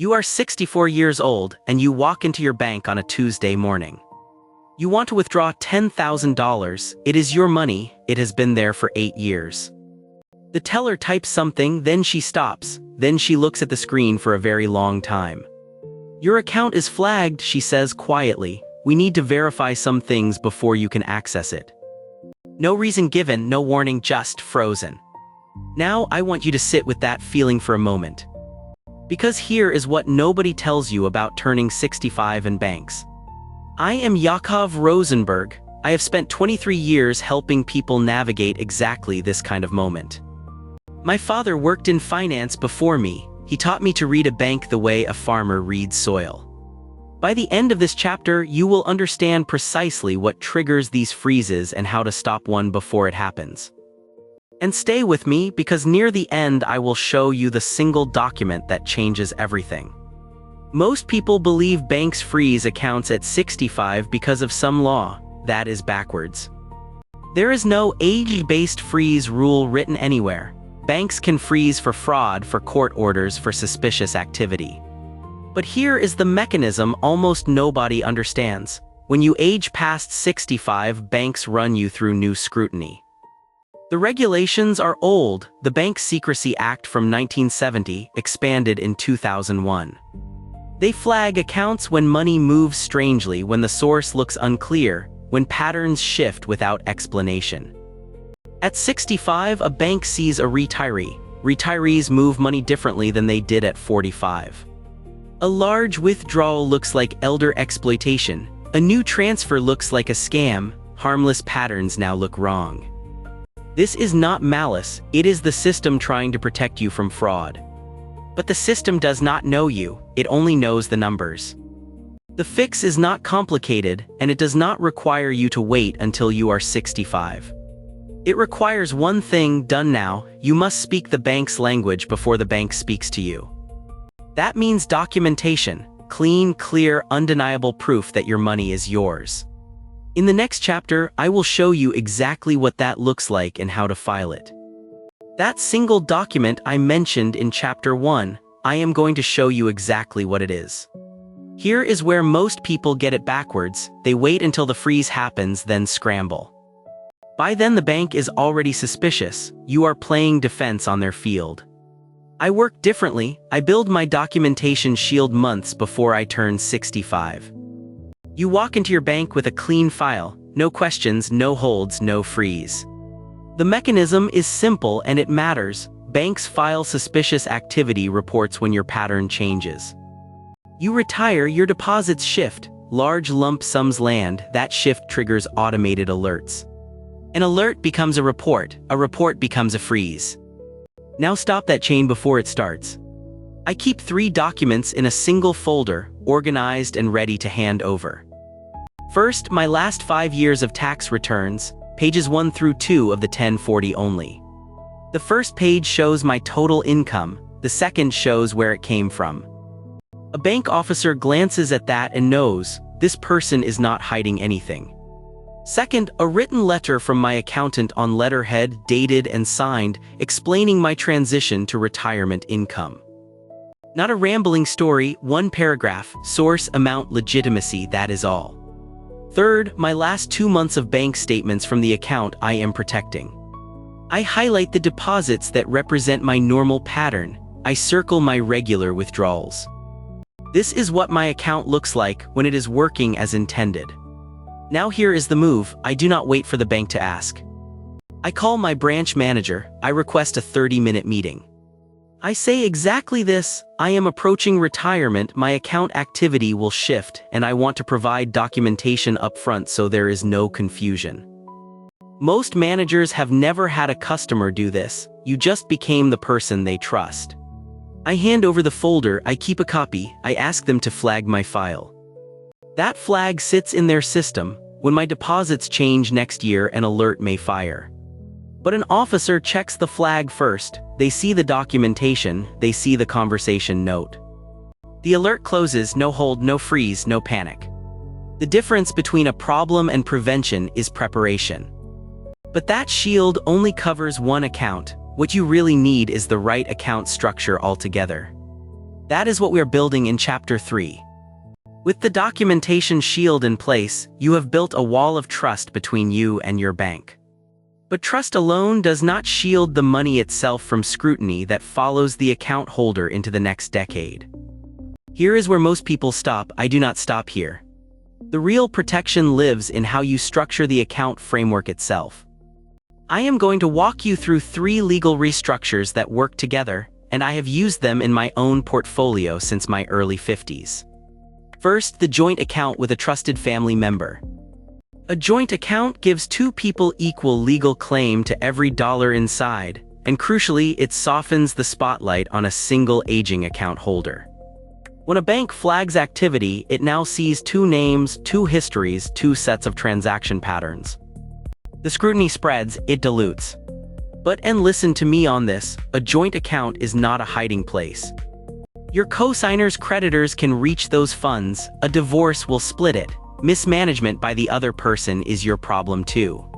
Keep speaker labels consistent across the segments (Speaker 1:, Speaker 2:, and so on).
Speaker 1: You are 64 years old and you walk into your bank on a Tuesday morning. You want to withdraw $10,000. It is your money. It has been there for 8 years. The teller types something, then she stops, then she looks at the screen for a very long time. Your account is flagged, she says quietly. We need to verify some things before you can access it. No reason given, no warning, just frozen. Now I want you to sit with that feeling for a moment. Because here is what nobody tells you about turning 65 in banks. I am Yakov Rosenberg. I have spent 23 years helping people navigate exactly this kind of moment. My father worked in finance before me. He taught me to read a bank the way a farmer reads soil. By the end of this chapter, you will understand precisely what triggers these freezes and how to stop one before it happens. And stay with me, because near the end I will show you the single document that changes everything. Most people believe banks freeze accounts at 65 because of some law. That is backwards. There is no age-based freeze rule written anywhere. Banks can freeze for fraud, for court orders, for suspicious activity. But here is the mechanism almost nobody understands. When you age past 65, banks run you through new scrutiny. The regulations are old. The Bank Secrecy Act from 1970 expanded in 2001. They flag accounts when money moves strangely, when the source looks unclear, when patterns shift without explanation. At 65, a bank sees a retiree. Retirees move money differently than they did at 45. A large withdrawal looks like elder exploitation. A new transfer looks like a scam. Harmless patterns now look wrong. This is not malice, it is the system trying to protect you from fraud. But the system does not know you, it only knows the numbers. The fix is not complicated, and it does not require you to wait until you are 65. It requires one thing done now: you must speak the bank's language before the bank speaks to you. That means documentation, clean, clear, undeniable proof that your money is yours. In the next chapter, I will show you exactly what that looks like and how to file it. That single document I mentioned in chapter 1, I am going to show you exactly what it is. Here is where most people get it backwards. They wait until the freeze happens, then scramble. By then the bank is already suspicious. You are playing defense on their field. I work differently. I build my documentation shield months before I turn 65. You walk into your bank with a clean file. No questions, no holds, no freeze. The mechanism is simple and it matters. Banks file suspicious activity reports when your pattern changes. You retire, your deposits shift. Large lump sums land. That shift triggers automated alerts. An alert becomes a report becomes a freeze. Now stop that chain before it starts. I keep 3 documents in a single folder, organized and ready to hand over. First, my last 5 years of tax returns, pages 1 through 2 of the 1040 only. The first page shows my total income, the second shows where it came from. A bank officer glances at that and knows, this person is not hiding anything. Second, a written letter from my accountant on letterhead, dated and signed, explaining my transition to retirement income. Not a rambling story, 1 paragraph, source, amount, legitimacy, that is all. Third, my last 2 months of bank statements from the account I am protecting. I highlight the deposits that represent my normal pattern. I circle my regular withdrawals. This is what my account looks like when it is working as intended. Now here is the move. I do not wait for the bank to ask. I call my branch manager. I request a 30-minute meeting. I say exactly this: I am approaching retirement, my account activity will shift, and I want to provide documentation up front so there is no confusion. Most managers have never had a customer do this. You just became the person they trust. I hand over the folder, I keep a copy, I ask them to flag my file. That flag sits in their system. When my deposits change next year, an alert may fire. But an officer checks the flag first. They see the documentation, they see the conversation note. The alert closes, no hold, no freeze, no panic. The difference between a problem and prevention is preparation. But that shield only covers one account. What you really need is the right account structure altogether. That is what we are building in Chapter 3. With the documentation shield in place, you have built a wall of trust between you and your bank. But trust alone does not shield the money itself from scrutiny that follows the account holder into the next decade. Here is where most people stop. I do not stop here. The real protection lives in how you structure the account framework itself. I am going to walk you through 3 legal restructures that work together, and I have used them in my own portfolio since my early 50s. First, the joint account with a trusted family member. A joint account gives 2 people equal legal claim to every dollar inside, and crucially, it softens the spotlight on a single aging account holder. When a bank flags activity, it now sees 2 names, 2 histories, 2 sets of transaction patterns. The scrutiny spreads, it dilutes. And listen to me on this, a joint account is not a hiding place. Your co-signer's creditors can reach those funds, a divorce will split it, mismanagement by the other person is your problem too.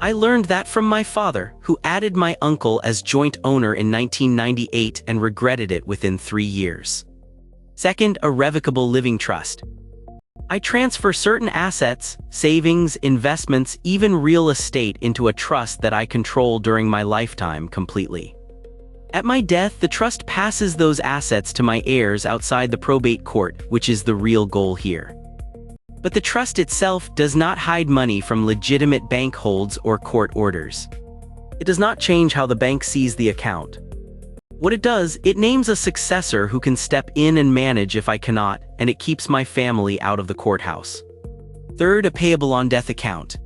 Speaker 1: I learned that from my father, who added my uncle as joint owner in 1998 and regretted it within 3 years. Second, a revocable living trust. I transfer certain assets, savings, investments, even real estate into a trust that I control during my lifetime completely. At my death, the trust passes those assets to my heirs outside the probate court, which is the real goal here. But the trust itself does not hide money from legitimate bank holds or court orders. It does not change how the bank sees the account. What it does, it names a successor who can step in and manage if I cannot, and it keeps my family out of the courthouse. Third, a payable on death account.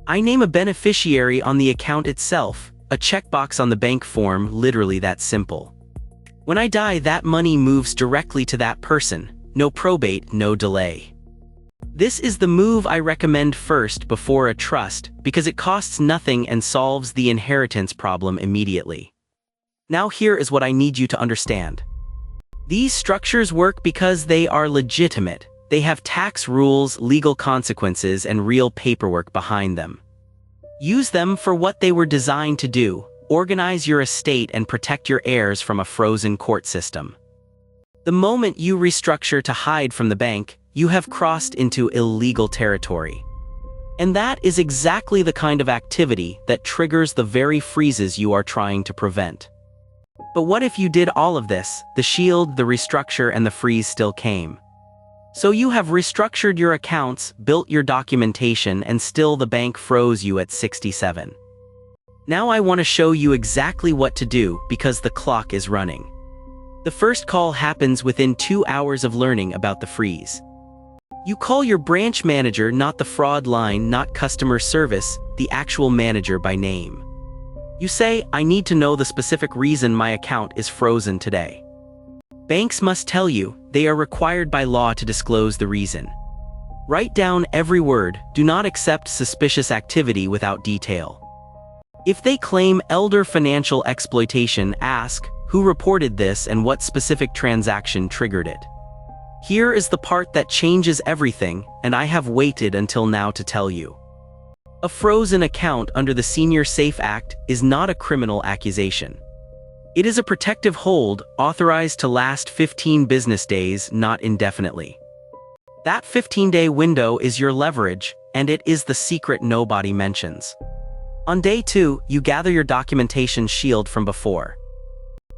Speaker 1: I name a beneficiary on the account itself, a checkbox on the bank form, literally that simple. When I die, that money moves directly to that person, no probate, no delay. This is the move I recommend first before a trust because it costs nothing and solves the inheritance problem immediately. Now here is what I need you to understand. These structures work because they are legitimate. They have tax rules, legal consequences, and real paperwork behind them. Use them for what they were designed to do: organize your estate and protect your heirs from a frozen court system. The moment you restructure to hide from the bank, you have crossed into illegal territory. And that is exactly the kind of activity that triggers the very freezes you are trying to prevent. But what if you did all of this, the shield, the restructure, and the freeze still came? So you have restructured your accounts, built your documentation, and still the bank froze you at 67. Now I want to show you exactly what to do because the clock is running. The first call happens within 2 hours of learning about the freeze. You call your branch manager, not the fraud line, not customer service, the actual manager by name. You say, I need to know the specific reason my account is frozen today. Banks must tell you, they are required by law to disclose the reason. Write down every word, do not accept suspicious activity without detail. If they claim elder financial exploitation, ask, who reported this and what specific transaction triggered it? Here is the part that changes everything, and I have waited until now to tell you. A frozen account under the Senior Safe Act is not a criminal accusation. It is a protective hold authorized to last 15 business days, not indefinitely. That 15-day window is your leverage, and it is the secret nobody mentions. On day 2, you gather your documentation shield from before.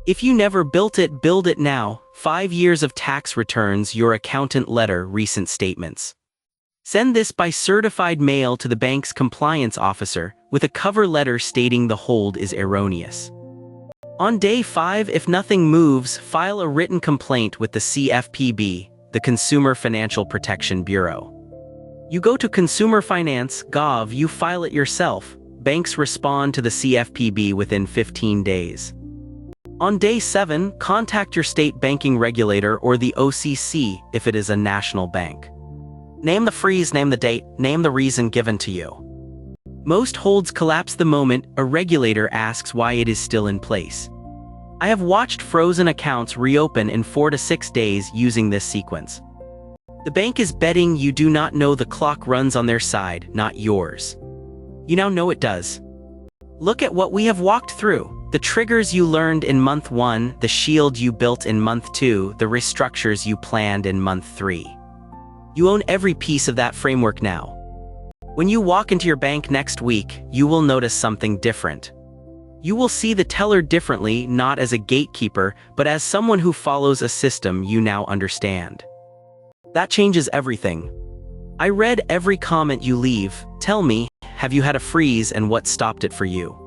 Speaker 1: If you never built it, build it now. 5 years of tax returns, your accountant letter, recent statements. Send this by certified mail to the bank's compliance officer with a cover letter stating the hold is erroneous. On day 5, if nothing moves, file a written complaint with the CFPB, the Consumer Financial Protection Bureau. You go to consumerfinance.gov, you file it yourself. Banks respond to the CFPB within 15 days. On day 7, contact your state banking regulator or the OCC if it is a national bank. Name the freeze, name the date, name the reason given to you. Most holds collapse the moment a regulator asks why it is still in place. I have watched frozen accounts reopen in 4 to 6 days using this sequence. The bank is betting you do not know the clock runs on their side, not yours. You now know it does. Look at what we have walked through. The triggers you learned in month 1, the shield you built in month 2, the restructures you planned in month 3. You own every piece of that framework now. When you walk into your bank next week, you will notice something different. You will see the teller differently, not as a gatekeeper, but as someone who follows a system you now understand. That changes everything. I read every comment you leave. Tell me, have you had a freeze and what stopped it for you?